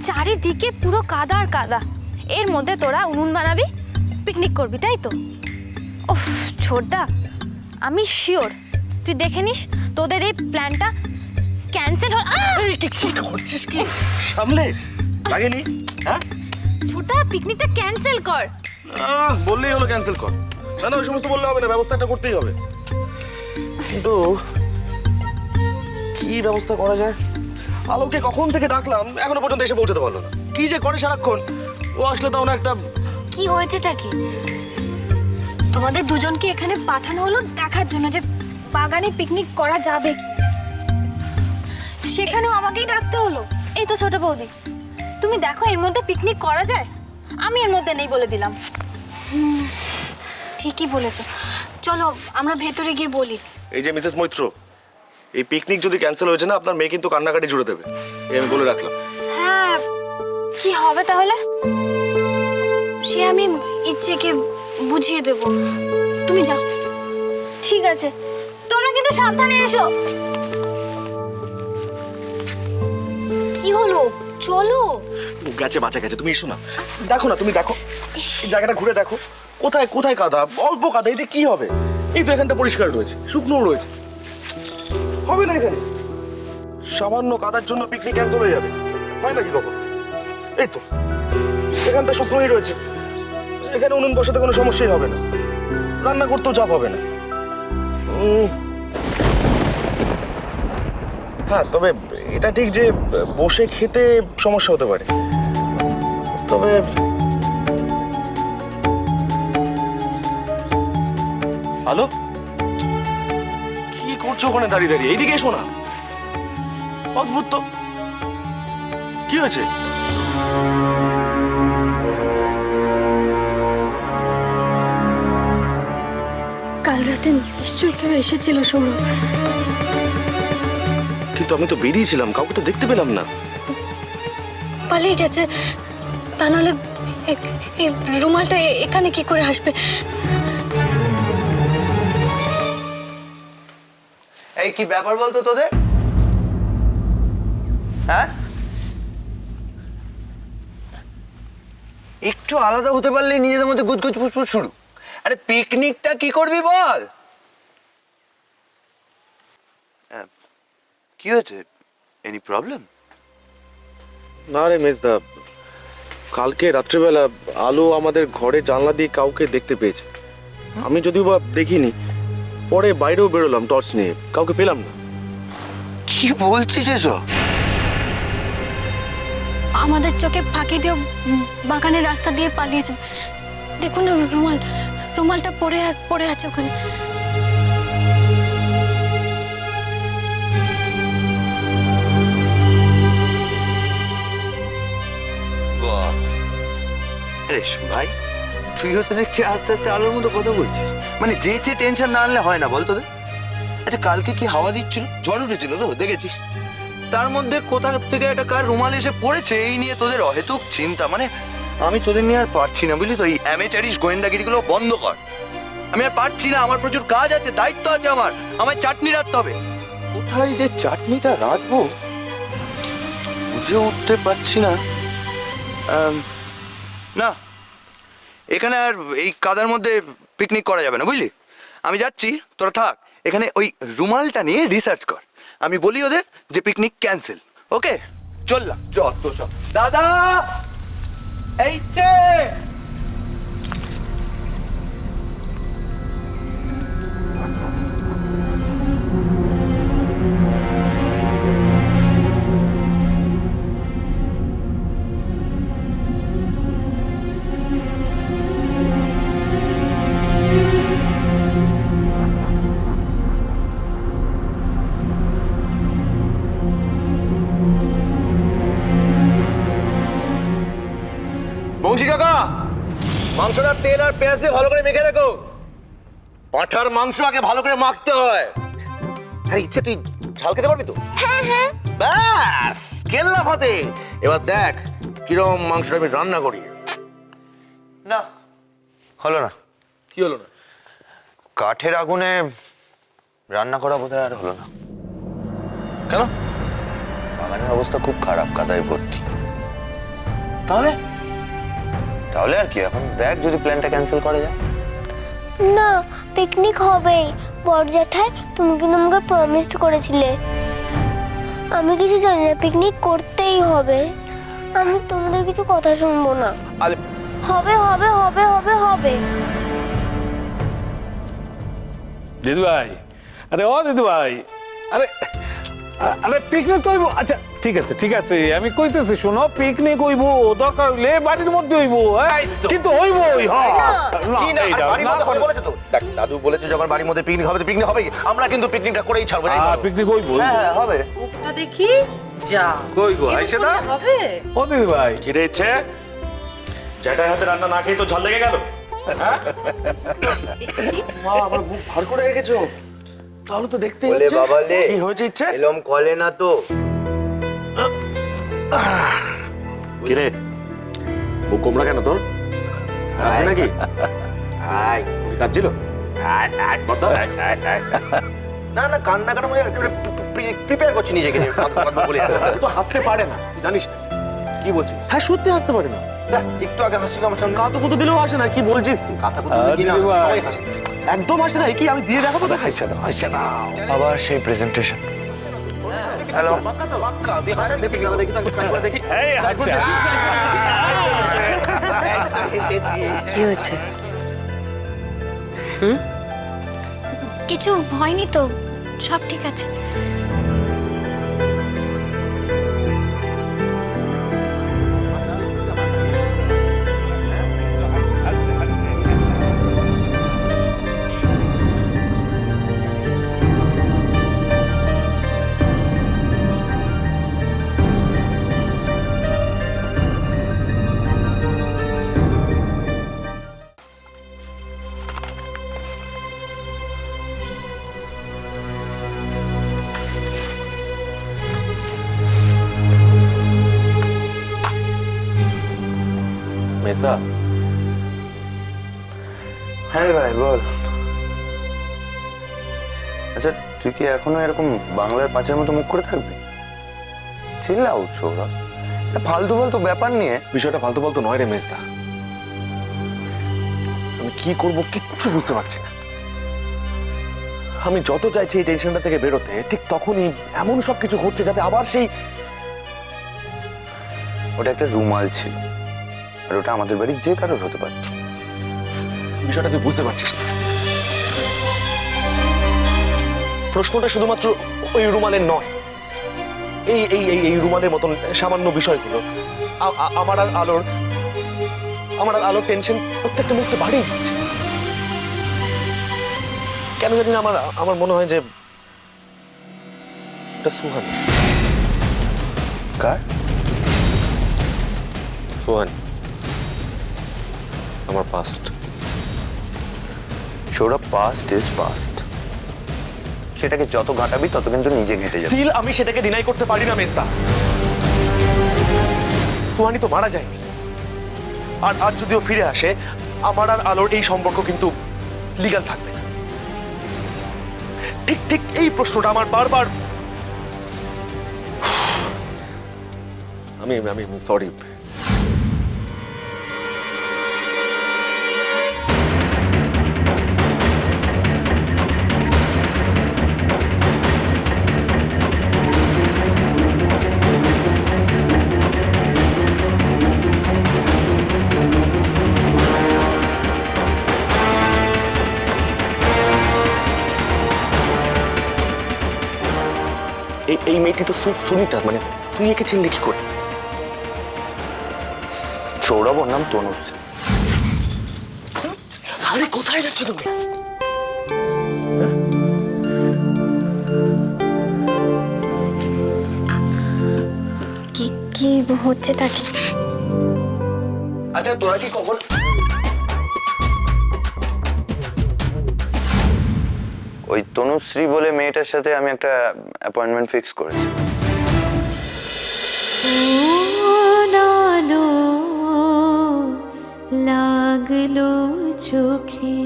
চারিদিকে পুরো কাদা আর কাদা, এর মধ্যে তোরা উনুন বানাবি, পিকনিক করবি, তাই তো? ওফ ছোটদা, আমি শিওর তুই দেখে নিস তোদের এই প্ল্যানটা ক্যান্সেল হল। এই কি করছিস কি? সামলে লাগেনি? হ্যাঁ ছোটদা, পিকনিকটা ক্যান্সেল কর। বললেই হলো ক্যান্সেল কর। না না, ওই সমস্ত বললে হবে না, ব্যবস্থা একটা করতেই হবে। কিন্তু কি ব্যবস্থা করা যায়? আলোকে কখন থেকে ডাকলাম, এখনো পর্যন্ত এসে পৌঁছাতে পারলো না। কি যে করে সারাক্ষণ, ও আসলে তাও না একটা। কি হয়েছেটা কি? তোমাদের দুজনকে এখানে পাঠানো হলো দেখার জন্য যে বাগানে পিকনিক করা যাবে কি, সেখানেও আমাকেই ডাকতে হলো। এই তো ছোট বৌদি, তুমি দেখো এর মধ্যে পিকনিক করা যায়, আমি এর মধ্যে নেই বলে দিলাম। ঠিকই বলেছো, চলো আমরা ভেতরে গিয়ে বলি। এই যে মিসেস মৈত্র, এই পিকনিক যদি ক্যান্সেল হয়েছে না, আপনার মেয়ে কিন্তু কান্নাকাটি জুড়ে দেবে, এই আমি বলে রাখলাম। হ্যাঁ, কি হবে তাহলে? সে আমি ইচ্ছেকে বুঝিয়ে দেব, তুমি যাও। ঠিক আছে, তোমরা কিন্তু সাবধানে এসো। কি হলো? চলো। গেছে, বাঁচা গেছে, তুমি এসো না। দেখো না, তুমি দেখো এই জায়গাটা ঘুরে দেখো, কোথায় কোথায় কাদা, অল্প কাদা, এতে কি হবে? এই তো এখানটা পরিষ্কার রয়েছে, শুকনো রয়েছে, হবে না এখানে। সামান্য কাদার জন্য পিকনিক ক্যান্সেল হয়ে যাবে? হয় নাকি কখন? এই তো এখানটা শুকনোই রয়েছে, এখানে উনুন বসাতে কোনো সমস্যাই হবে না, রান্না করতেও চাপ হবে না। হ্যাঁ, তবে এটা ঠিক যে বসে খেতে সমস্যা হতে পারে। তবে হ্যালো, কি করছো ওখানে দাঁড়িয়ে দাঁড়িয়ে? এইদিকে এসো না। অদ্ভুত তো, কি হয়েছে? কাল রাতে নিশ্চয়ই কেউ এসেছিল সৌরভ। কিন্তু আমি তো বেরিয়েছিলাম, কাউকে তো দেখতে পেলাম না। পালিয়ে গেছে, তা নাহলে এই রুমালটা এখানে কি করে আসবে? এই কি ব্যাপার বলতো তোদের? হ্যাঁ, একটু আলাদা হতে পারলে নিজেদের মধ্যে গুজগুজ ফুসফুস শুরু। আরে পিকনিকটা কি করবি বল? কি হয়েছে? Any problem? না রে মেজদা, কালকে রাত্রিবেলা আলো আমাদের ঘরে জানলা দিয়ে কাউকে দেখতে পেয়েছে। আমি যদিও বা দেখিনি, পরে বাইরেও বেরোলাম টর্চ নিয়ে, কাউকে পেলাম না। কি বলছিস এসব? আমাদের চোখে ফাঁকি দিয়ে বাগানের রাস্তা দিয়ে পালিয়েছে। দেখুন না, রুমালটা পড়ে আছে ওখানে। বাহ! আরে ভাই, তুই হতে দেখছি আস্তে আস্তে আলোর মতো কথা বলছিস। মানে যে টেনশন না আনলে হয় না বল তোদের? আচ্ছা, কালকে কি হাওয়া দিচ্ছিল, ঝড় উঠেছিল তো দেখেছিস? তার মধ্যে কোথা থেকে একটা কার রুমাল এসে পড়েছে, এই নিয়ে তোদের অহেতুক চিন্তা। মানে আমি তোদের নিয়ে আর পারছি না, বুঝলি তো? এই অ্যামেচারিস গোয়েন্দাগিরিগুলো বন্ধ কর। আমি আর পারছি না, আমার প্রচুর কাজ আছে, দায়িত্ব আছে আমার। আমায় চাটনি রাখতে হবে। কোথায় যে চাটনিটা রাখবো বুঝে উঠতে পারছি না। না, এখানে আর এই কাদার মধ্যে পিকনিক করা যাবে না, বুঝলি? আমি যাচ্ছি, তোরা থাক এখানে। ওই রুমালটা নিয়ে রিসার্চ কর। আমি বলি ওদের যে পিকনিক ক্যান্সেল। ওকে, চললাম। যত সব দাদা, এই যে বংশী কাকা, মাংসটা তেল আর পেঁয়াজ দিয়ে ভালো করে মেখে রেখো। পাঁঠার মাংস আগে ভালো করে মাখতে হয়। আরে ইচ্ছে, তুই ঝাল খেতে পারবি তো? হ্যাঁ হ্যাঁ, ব্যাস, কেল্লা ফাতে। এবার দেখ কিরম মাংসটা আমি রান্না করি। না, হলো না। কি হলো না? কাঠের আগুনে রান্না করা বোধহয় আর হলো না। কেন? বাগানের অবস্থা খুব খারাপ, কাদায় ভর্তি। তাহলে তাহলে আর কি, এখন দেখ যদি প্ল্যানটা ক্যান্সেল করা যায়। না, পিকনিক হবেই। বরজাঠাই, তুমি কিন্তু আমাকে প্রমিস করেছিলে। আমি কিছু জানি না, পিকনিক করতেই হবে। আমি তোমাদের কিছু কথা শুনবো না। আরে হবে হবে হবে হবে হবে। দিদু ভাই, আরে ও দিদু ভাই, আরে আরে পিকনিক তো হইব। আচ্ছা ঠিক আছে ঠিক আছে, আমি কইতেছি শোনো, পিকনিক হইব, দরকার হইলে বাড়ির মধ্যে হইব, হ্যাঁ কিন্তু হইবই। হ্যাঁ কি না, আর বাড়ির মধ্যে হবে বলেছে তো। দেখ দাদু বলেছে যখন বাড়ির মধ্যে পিকনিক হবে তো পিকনিক হবেই। আমরা কিন্তু পিকনিকটা করেই ছাড়বো। পিকনিক হইব। হ্যাঁ হবে। মুখটা দেখি যা কই গো আইসে না হবে। ও দিদু ভাই, খিদে ইচ্ছে, জ্যাঠার হাতে রান্না না খেয়ে তো ঝাল লেগে গেল। মা, আমার মুখ ভার করে রেখেছো, তাহলে তো দেখতে বলে বাবা লে, কি হয়েছে ইচ্ছে? এলম কলে না তো। কিরে মুখ কোমড়া কেন তোর? আয় নাকি আয় কাঁদছিল? না না, কান্না কাটা মানে প্রিপেয়ার করছি নিজেকে যে কথা বলে। তো হাসতে পারে না, তুই জানিস না? কি বলছিস? হ্যাঁ সত্যি হাসতে পারে না। দেখ, একটু আগে হাসছিল আমার সামনে। কাতু কুতু দিলেও হাসে না, কি বলছিস তুই? কথা কথা কি না, দিদি ভাই। সবাই হাসে। একদম হাসে না, কি আমি দিয়ে দেখাবো তোকে? হাসে না। আবার সেই প্রেজেন্টেশন। হ্যালো, দেখি এই হাসে। কি হয়েছে? কিছু হয়নি তো, সব ঠিক আছে। মেজদা, হ্যাঁ ভাই বল। আচ্ছা তুই কি এখনো এরকম বাংলার পাঁচের মতো মুখ করে থাকবি? চিল্লাও সৌরভ, ফালতু ফালতু ব্যাপার নিয়ে। বিষয়টা ফালতু ফালতু নয় রে মেজদা, আমি কি করব কিচ্ছু বুঝতে পারছি না। আমি যত চাইছি এই টেনশনটা থেকে বেরোতে, ঠিক তখনই এমন সব কিছু ঘটছে যাতে আবার সেই ওটা একটা রুমাল ছিল, আর ওটা আমাদের বাড়ির যে কারোর হতে পারে। বিষয়টা তুই বুঝতে পারছিস না। প্রশ্নটা শুধুমাত্র ওই রুমালের নয়, এই এই এই এই রুমালের মতন সামান্য বিষয়গুলো আমার আর আলোর টেনশন প্রত্যেকটা মুহূর্তে বাড়িয়ে দিচ্ছে। কেন জানি না আমার মনে হয় যে এটা সুহানি। কার? সুহানি আমার past. Sourav, past is past. সেটাকে যত ঘাটাবি তত কিন্তু নিজে ঘেঁটে যাবে। স্টিল আমি সেটাকে ডিনাই করতে পারি না মেজদা। সুহানি তো মারা যায়নি, আর আজ যদিও ফিরে আসে, আমার আর আলোর এই সম্পর্ক কিন্তু লিগ্যাল থাকবে না। ঠিক ঠিক এই প্রশ্নটা আমার বারবার। আমি আমি সরি। এই মেয়েটি তো সুনিতা, মানে তুই একে চিনলি কি করে? সৌরভ, ওর নাম তনুশ্রী। আরে কোথায় যাচ্ছ তুমি? কি কি হচ্ছেটা কি? আচ্ছা তোরা কি কখন ওই তনুশ্রী বলে মেয়েটার সাথে আমি একটা অ্যাপয়েন্টমেন্ট ফিক্স করেছি। লাগলো চোখে